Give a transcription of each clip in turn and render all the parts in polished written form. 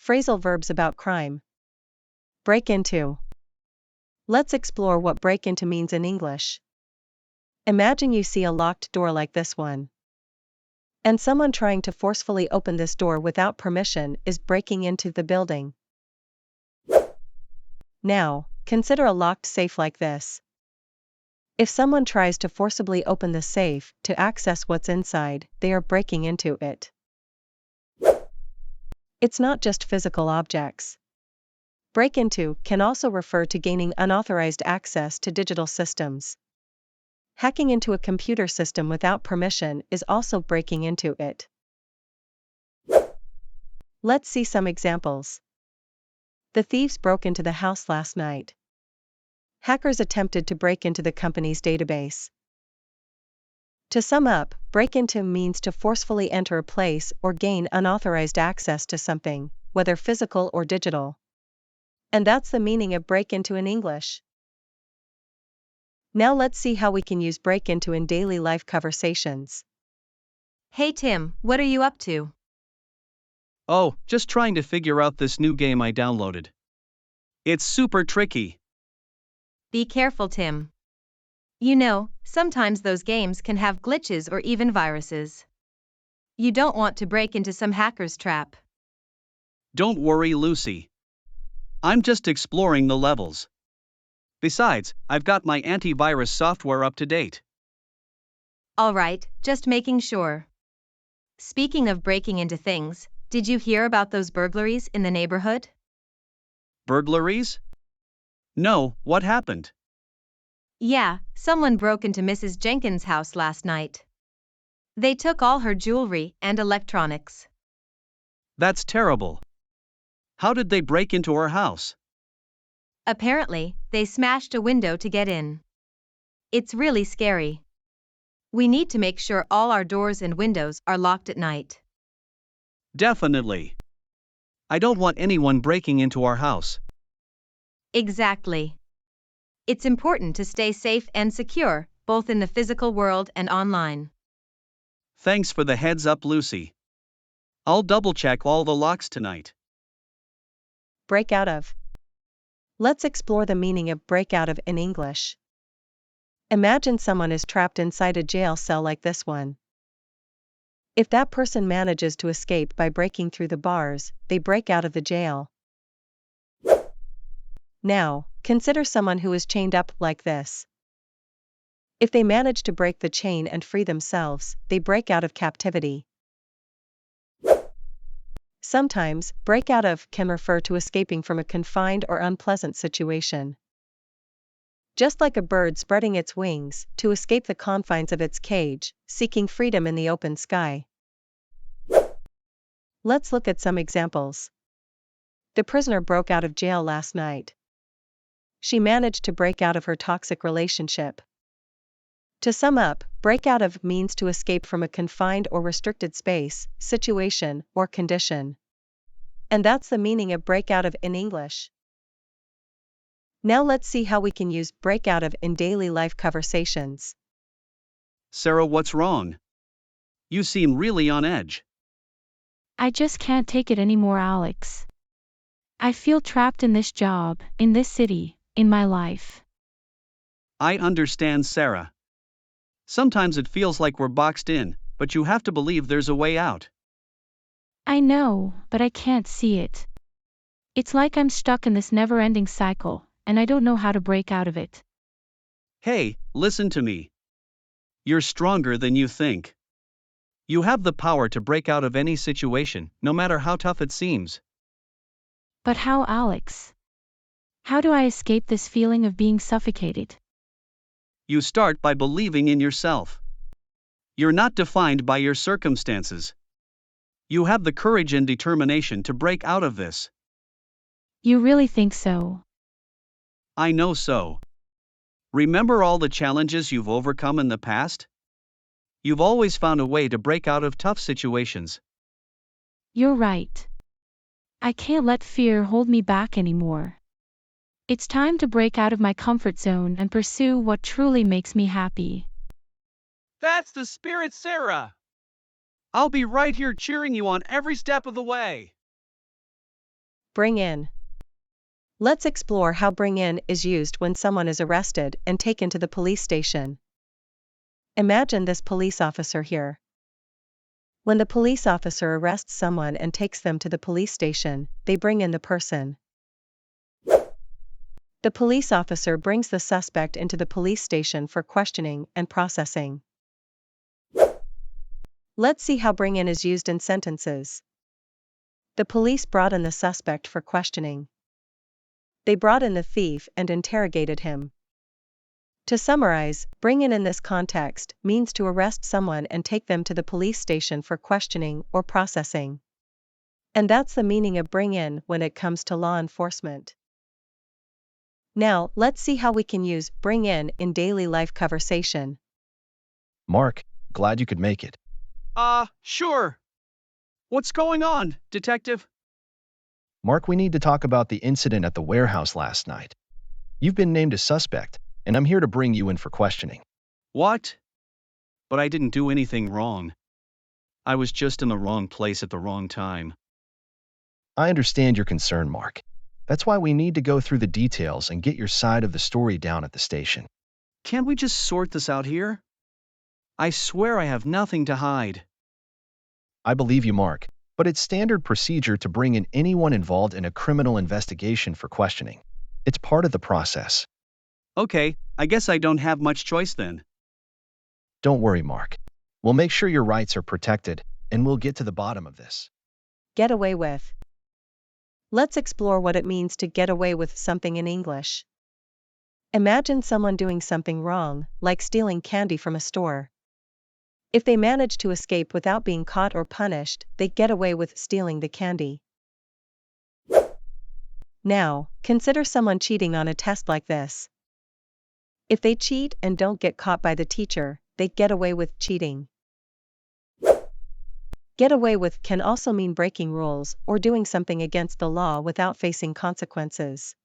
Phrasal verbs about crime. Break into. Let's explore what break into means in English. Imagine you see a locked door like this one. And someone trying to forcefully open this door without permission is breaking into the building. Now, consider a locked safe like this. If someone tries to forcibly open the safe to access what's inside, they are breaking into it. It's not just physical objects. Break into can also refer to gaining unauthorized access to digital systems. Hacking into a computer system without permission is also breaking into it. Let's see some examples. The thieves broke into the house last night. Hackers attempted to break into the company's database. To sum up, break into means to forcefully enter a place or gain unauthorized access to something, whether physical or digital. And that's the meaning of break into in English. Now let's see how we can use break into in daily life conversations. Hey Tim, what are you up to? Oh, just trying to figure out this new game I downloaded. It's super tricky. Be careful, Tim. You know, sometimes those games can have glitches or even viruses. You don't want to break into some hacker's trap. Don't worry, Lucy. I'm just exploring the levels. Besides, I've got my antivirus software up to date. All right, just making sure. Speaking of breaking into things, did you hear about those burglaries in the neighborhood? Burglaries? No, what happened? Yeah, someone broke into Mrs. Jenkins' house last night. They took all her jewelry and electronics. That's terrible. How did they break into her house? Apparently, they smashed a window to get in. It's really scary. We need to make sure all our doors and windows are locked at night. Definitely. I don't want anyone breaking into our house. Exactly. It's important to stay safe and secure, both in the physical world and online. Thanks for the heads up, Lucy. I'll double check all the locks tonight. Break out of. Let's explore the meaning of break out of in English. Imagine someone is trapped inside a jail cell like this one. If that person manages to escape by breaking through the bars, they break out of the jail. Now, consider someone who is chained up like this. If they manage to break the chain and free themselves, they break out of captivity. Sometimes, break out of can refer to escaping from a confined or unpleasant situation. Just like a bird spreading its wings to escape the confines of its cage, seeking freedom in the open sky. Let's look at some examples. The prisoner broke out of jail last night. She managed to break out of her toxic relationship. To sum up, break out of means to escape from a confined or restricted space, situation, or condition. And that's the meaning of break out of in English. Now let's see how we can use break out of in daily life conversations. Sarah, what's wrong? You seem really on edge. I just can't take it anymore, Alex. I feel trapped in this job, in this city, in my life. I understand, Sarah. Sometimes it feels like we're boxed in, but you have to believe there's a way out. I know, but I can't see it. It's like I'm stuck in this never-ending cycle, and I don't know how to break out of it. Hey, listen to me. You're stronger than you think. You have the power to break out of any situation, no matter how tough it seems. But how, Alex? How do I escape this feeling of being suffocated? You start by believing in yourself. You're not defined by your circumstances. You have the courage and determination to break out of this. You really think so? I know so. Remember all the challenges you've overcome in the past? You've always found a way to break out of tough situations. You're right. I can't let fear hold me back anymore. It's time to break out of my comfort zone and pursue what truly makes me happy. That's the spirit, Sarah. I'll be right here cheering you on every step of the way. Bring in. Let's explore how bring in is used when someone is arrested and taken to the police station. Imagine this police officer here. When the police officer arrests someone and takes them to the police station, they bring in the person. The police officer brings the suspect into the police station for questioning and processing. Let's see how bring in is used in sentences. The police brought in the suspect for questioning. They brought in the thief and interrogated him. To summarize, bring in this context means to arrest someone and take them to the police station for questioning or processing. And that's the meaning of bring in when it comes to law enforcement. Now, let's see how we can use bring in daily life conversation. Mark, glad you could make it. Sure. What's going on, detective? Mark, we need to talk about the incident at the warehouse last night. You've been named a suspect, and I'm here to bring you in for questioning. What? But I didn't do anything wrong. I was just in the wrong place at the wrong time. I understand your concern, Mark. That's why we need to go through the details and get your side of the story down at the station. Can't we just sort this out here? I swear I have nothing to hide. I believe you, Mark, but it's standard procedure to bring in anyone involved in a criminal investigation for questioning. It's part of the process. Okay, I guess I don't have much choice then. Don't worry, Mark. We'll make sure your rights are protected, and we'll get to the bottom of this. Get away with. Let's explore what it means to get away with something in English. Imagine someone doing something wrong, like stealing candy from a store. If they manage to escape without being caught or punished, they get away with stealing the candy. Now, consider someone cheating on a test like this. If they cheat and don't get caught by the teacher, they get away with cheating. Get away with can also mean breaking rules or doing something against the law without facing consequences.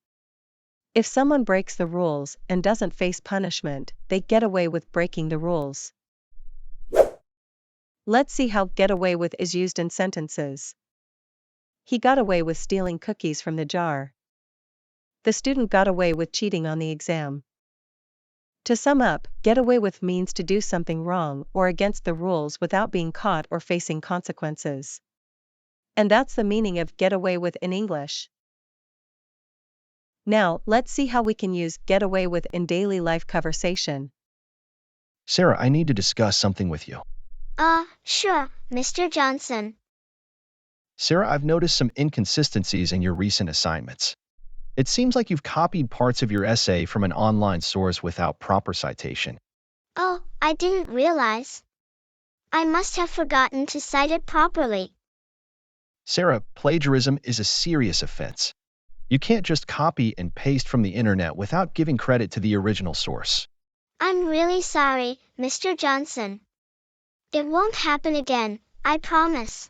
If someone breaks the rules and doesn't face punishment, they get away with breaking the rules. Let's see how get away with is used in sentences. He got away with stealing cookies from the jar. The student got away with cheating on the exam. To sum up, get away with means to do something wrong or against the rules without being caught or facing consequences. And that's the meaning of get away with in English. Now, let's see how we can use get away with in daily life conversation. Sarah, I need to discuss something with you. Sure, Mr. Johnson. Sarah, I've noticed some inconsistencies in your recent assignments. It seems like you've copied parts of your essay from an online source without proper citation. Oh, I didn't realize. I must have forgotten to cite it properly. Sarah, plagiarism is a serious offense. You can't just copy and paste from the internet without giving credit to the original source. I'm really sorry, Mr. Johnson. It won't happen again, I promise.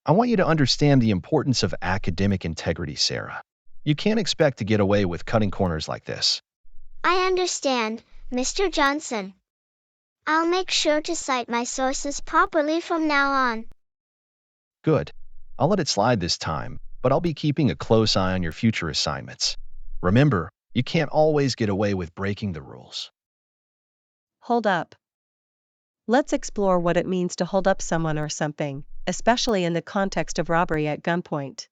I want you to understand the importance of academic integrity, Sarah. You can't expect to get away with cutting corners like this. I understand, Mr. Johnson. I'll make sure to cite my sources properly from now on. Good. I'll let it slide this time, but I'll be keeping a close eye on your future assignments. Remember, you can't always get away with breaking the rules. Hold up. Let's explore what it means to hold up someone or something, especially in the context of robbery at gunpoint.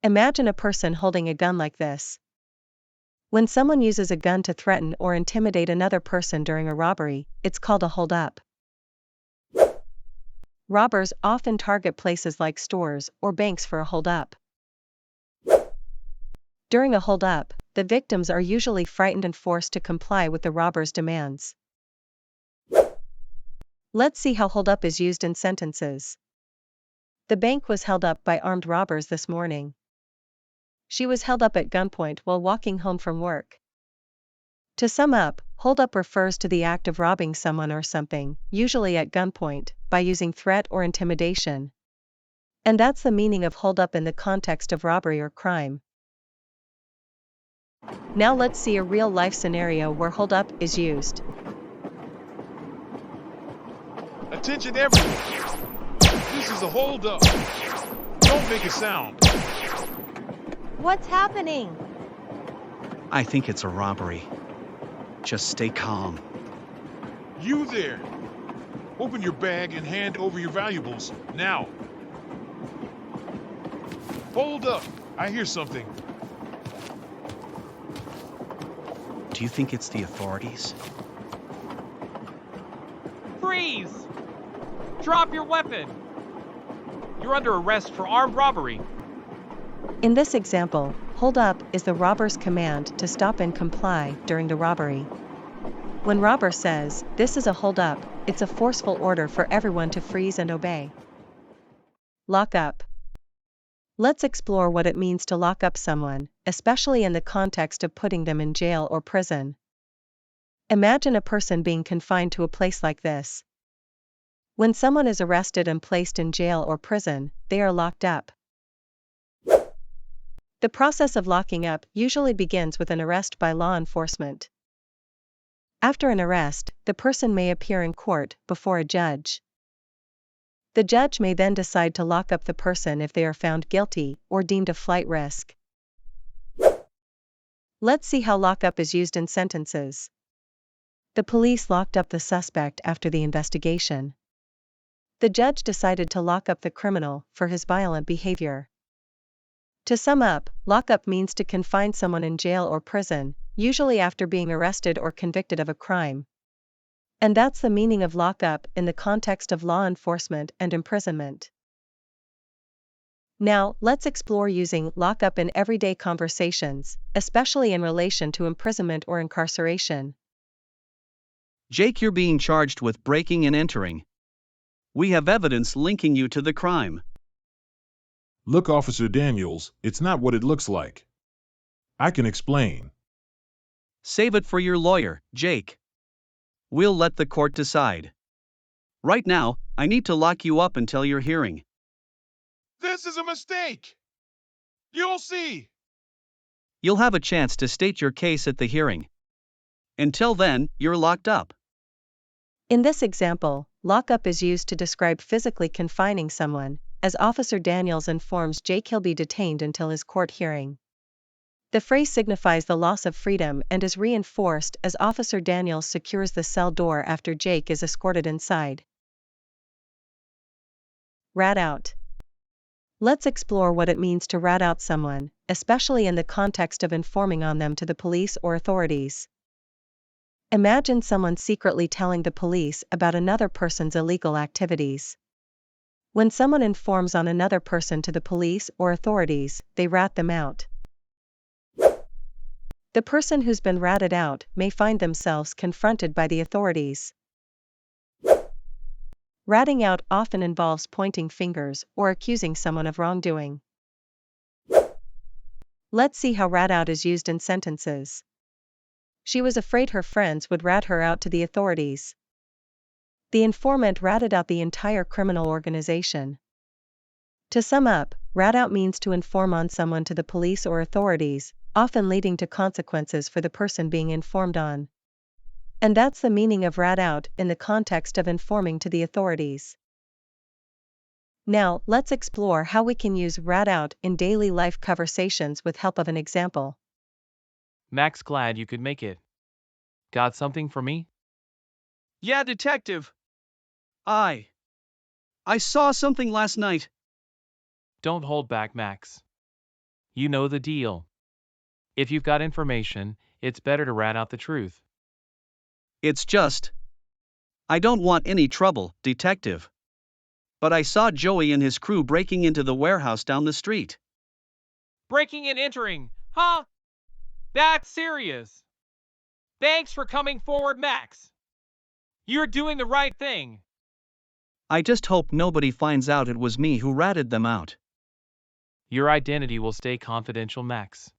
Imagine a person holding a gun like this. When someone uses a gun to threaten or intimidate another person during a robbery, it's called a hold up. Robbers often target places like stores or banks for a hold up. During a hold up, the victims are usually frightened and forced to comply with the robber's demands. Let's see how hold up is used in sentences. The bank was held up by armed robbers this morning. She was held up at gunpoint while walking home from work. To sum up, hold up refers to the act of robbing someone or something, usually at gunpoint, by using threat or intimidation. And that's the meaning of hold up in the context of robbery or crime. Now let's see a real-life scenario where hold up is used. Attention everyone. This is a hold up. Don't make a sound. What's happening? I think it's a robbery. Just stay calm. You there. Open your bag and hand over your valuables, now. Hold up. I hear something. Do you think it's the authorities? Freeze! Drop your weapon! You're under arrest for armed robbery. In this example, hold up is the robber's command to stop and comply during the robbery. When robber says, "This is a hold up," it's a forceful order for everyone to freeze and obey. Lock up. Let's explore what it means to lock up someone, especially in the context of putting them in jail or prison. Imagine a person being confined to a place like this. When someone is arrested and placed in jail or prison, they are locked up. The process of locking up usually begins with an arrest by law enforcement. After an arrest, the person may appear in court before a judge. The judge may then decide to lock up the person if they are found guilty or deemed a flight risk. Let's see how lockup is used in sentences. The police locked up the suspect after the investigation. The judge decided to lock up the criminal for his violent behavior. To sum up, lockup means to confine someone in jail or prison, usually after being arrested or convicted of a crime. And that's the meaning of lockup in the context of law enforcement and imprisonment. Now, let's explore using lockup in everyday conversations, especially in relation to imprisonment or incarceration. Jake, you're being charged with breaking and entering. We have evidence linking you to the crime. Look, Officer Daniels, it's not what it looks like. I can explain. Save it for your lawyer, Jake. We'll let the court decide. Right now, I need to lock you up until your hearing. This is a mistake. You'll see. You'll have a chance to state your case at the hearing. Until then, you're locked up. In this example, lockup is used to describe physically confining someone, as Officer Daniels informs Jake he'll be detained until his court hearing. The phrase signifies the loss of freedom and is reinforced as Officer Daniels secures the cell door after Jake is escorted inside. Rat out. Let's explore what it means to rat out someone, especially in the context of informing on them to the police or authorities. Imagine someone secretly telling the police about another person's illegal activities. When someone informs on another person to the police or authorities, they rat them out. The person who's been ratted out may find themselves confronted by the authorities. Ratting out often involves pointing fingers or accusing someone of wrongdoing. Let's see how rat out is used in sentences. She was afraid her friends would rat her out to the authorities. The informant ratted out the entire criminal organization. To sum up, rat out means to inform on someone to the police or authorities, often leading to consequences for the person being informed on. And that's the meaning of rat out in the context of informing to the authorities. Now, let's explore how we can use rat out in daily life conversations with help of an example. Max, glad you could make it. Got something for me? Yeah, detective. I saw something last night. Don't hold back, Max. You know the deal. If you've got information, it's better to rat out the truth. It's just, I don't want any trouble, detective. But I saw Joey and his crew breaking into the warehouse down the street. Breaking and entering, huh? That's serious. Thanks for coming forward, Max. You're doing the right thing. I just hope nobody finds out it was me who ratted them out. Your identity will stay confidential, Max.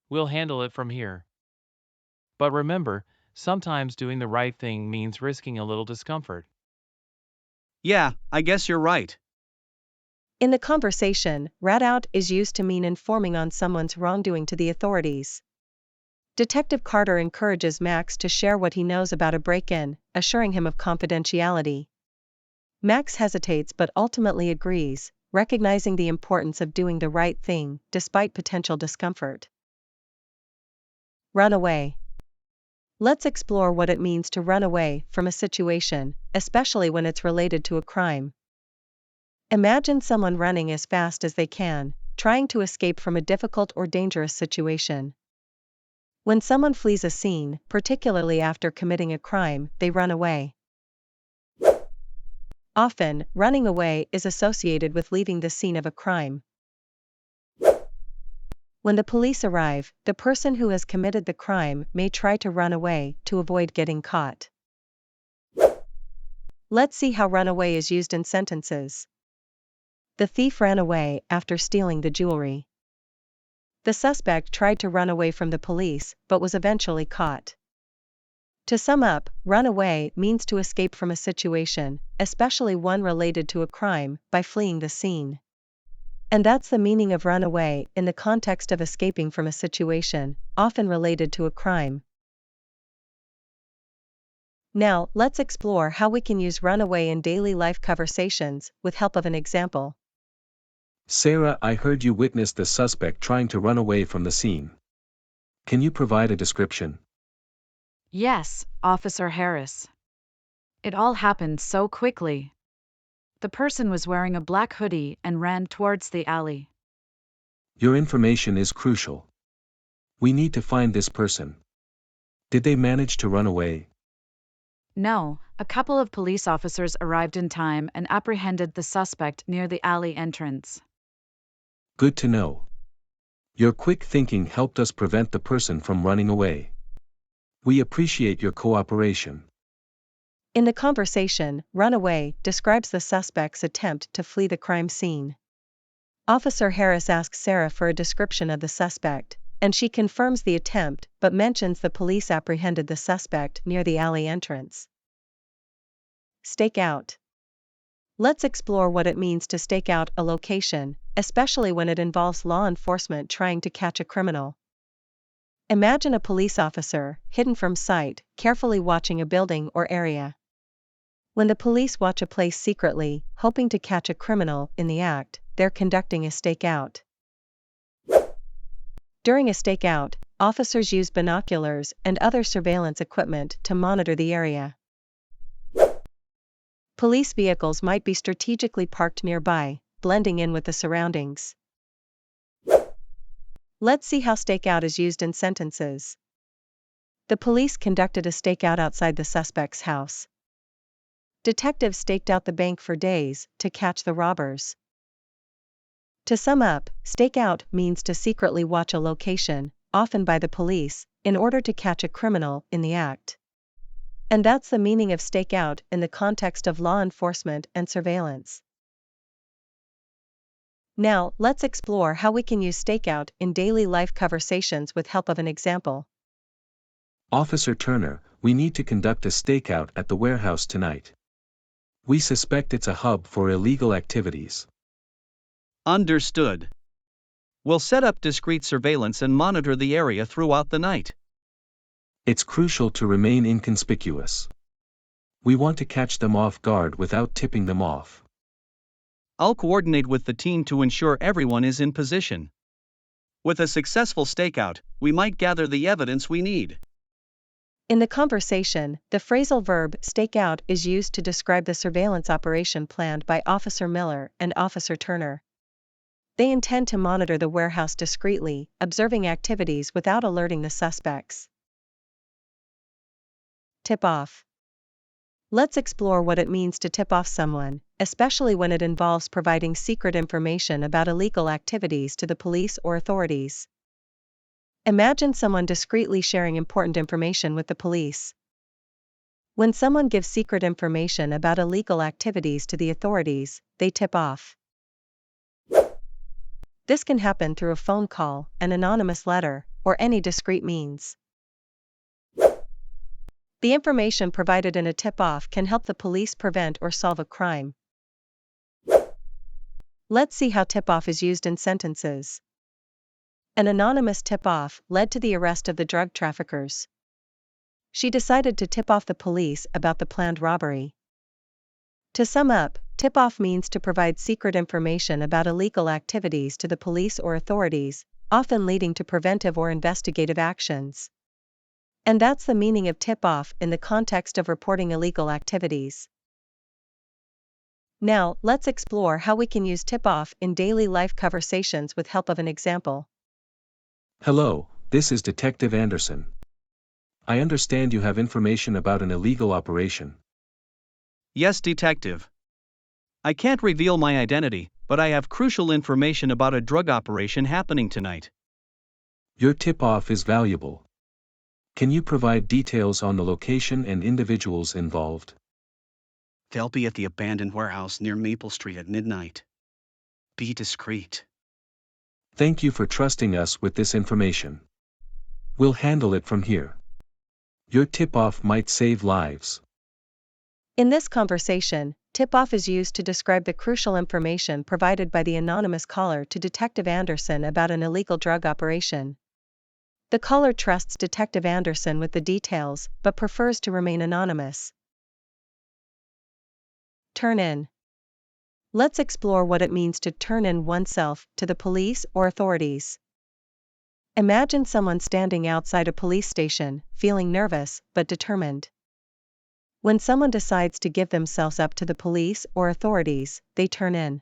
We'll handle it from here. But remember, sometimes doing the right thing means risking a little discomfort. Yeah, I guess you're right. In the conversation, rat out is used to mean informing on someone's wrongdoing to the authorities. Detective Carter encourages Max to share what he knows about a break-in, assuring him of confidentiality. Max hesitates but ultimately agrees, recognizing the importance of doing the right thing despite potential discomfort. Run away. Let's explore what it means to run away from a situation, especially when it's related to a crime. Imagine someone running as fast as they can, trying to escape from a difficult or dangerous situation. When someone flees a scene, particularly after committing a crime, they run away. Often, running away is associated with leaving the scene of a crime. When the police arrive, the person who has committed the crime may try to run away to avoid getting caught. Let's see how run away is used in sentences. The thief ran away after stealing the jewelry. The suspect tried to run away from the police but was eventually caught. To sum up, run away means to escape from a situation, especially one related to a crime, by fleeing the scene. And that's the meaning of run away in the context of escaping from a situation, often related to a crime. Now, let's explore how we can use run away in daily life conversations with help of an example. Sarah, I heard you witnessed the suspect trying to run away from the scene. Can you provide a description? Yes, Officer Harris. It all happened so quickly. The person was wearing a black hoodie and ran towards the alley. Your information is crucial. We need to find this person. Did they manage to run away? No, a couple of police officers arrived in time and apprehended the suspect near the alley entrance. Good to know. Your quick thinking helped us prevent the person from running away. We appreciate your cooperation. In the conversation, run away describes the suspect's attempt to flee the crime scene. Officer Harris asks Sarah for a description of the suspect, and she confirms the attempt but mentions the police apprehended the suspect near the alley entrance. Stake out. Let's explore what it means to stake out a location, especially when it involves law enforcement trying to catch a criminal. Imagine a police officer, hidden from sight, carefully watching a building or area. When the police watch a place secretly, hoping to catch a criminal in the act, they're conducting a stakeout. During a stakeout, officers use binoculars and other surveillance equipment to monitor the area. Police vehicles might be strategically parked nearby, blending in with the surroundings. Let's see how stakeout is used in sentences. The police conducted a stakeout outside the suspect's house. Detectives staked out the bank for days to catch the robbers. To sum up, stakeout means to secretly watch a location, often by the police, in order to catch a criminal in the act. And that's the meaning of stakeout in the context of law enforcement and surveillance. Now, let's explore how we can use stakeout in daily life conversations with help of an example. Officer Turner, we need to conduct a stakeout at the warehouse tonight. We suspect it's a hub for illegal activities. Understood. We'll set up discreet surveillance and monitor the area throughout the night. It's crucial to remain inconspicuous. We want to catch them off guard without tipping them off. I'll coordinate with the team to ensure everyone is in position. With a successful stakeout, we might gather the evidence we need. In the conversation, the phrasal verb stake out is used to describe the surveillance operation planned by Officer Miller and Officer Turner. They intend to monitor the warehouse discreetly, observing activities without alerting the suspects. Tip off. Let's explore what it means to tip off someone, especially when it involves providing secret information about illegal activities to the police or authorities. Imagine someone discreetly sharing important information with the police. When someone gives secret information about illegal activities to the authorities, they tip off. This can happen through a phone call, an anonymous letter, or any discreet means. The information provided in a tip-off can help the police prevent or solve a crime. Let's see how tip-off is used in sentences. An anonymous tip-off led to the arrest of the drug traffickers. She decided to tip off the police about the planned robbery. To sum up, tip-off means to provide secret information about illegal activities to the police or authorities, often leading to preventive or investigative actions. And that's the meaning of tip-off in the context of reporting illegal activities. Now, let's explore how we can use tip-off in daily life conversations with help of an example. Hello, this is Detective Anderson. I understand you have information about an illegal operation. Yes, detective. I can't reveal my identity, but I have crucial information about a drug operation happening tonight. Your tip-off is valuable. Can you provide details on the location and individuals involved? They'll be at the abandoned warehouse near Maple Street at midnight. Be discreet. Thank you for trusting us with this information. We'll handle it from here. Your tip-off might save lives. In this conversation, tip-off is used to describe the crucial information provided by the anonymous caller to Detective Anderson about an illegal drug operation. The caller trusts Detective Anderson with the details but prefers to remain anonymous. Turn in. Let's explore what it means to turn in oneself to the police or authorities. Imagine someone standing outside a police station, feeling nervous but determined. When someone decides to give themselves up to the police or authorities, they turn in.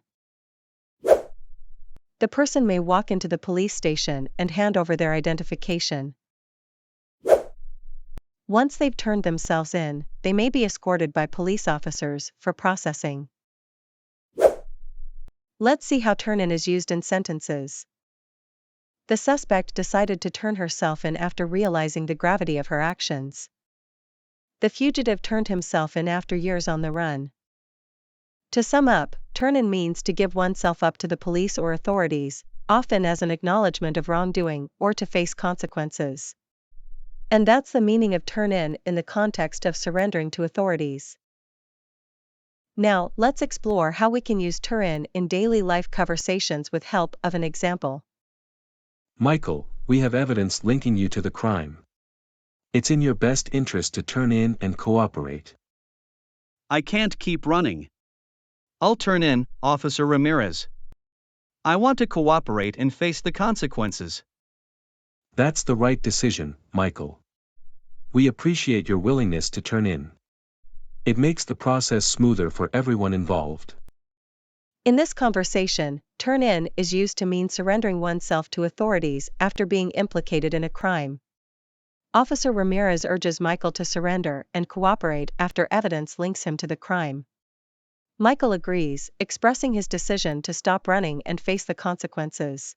The person may walk into the police station and hand over their identification. Once they've turned themselves in, they may be escorted by police officers for processing. Let's see how turn in is used in sentences. The suspect decided to turn herself in after realizing the gravity of her actions. The fugitive turned himself in after years on the run. To sum up, turn in means to give oneself up to the police or authorities, often as an acknowledgement of wrongdoing or to face consequences. And that's the meaning of turn in the context of surrendering to authorities. Now, let's explore how we can use turn in daily life conversations with help of an example. Michael, we have evidence linking you to the crime. It's in your best interest to turn in and cooperate. I can't keep running. I'll turn in, Officer Ramirez. I want to cooperate and face the consequences. That's the right decision, Michael. We appreciate your willingness to turn in. It makes the process smoother for everyone involved. In this conversation, turn in is used to mean surrendering oneself to authorities after being implicated in a crime. Officer Ramirez urges Michael to surrender and cooperate after evidence links him to the crime. Michael agrees, expressing his decision to stop running and face the consequences.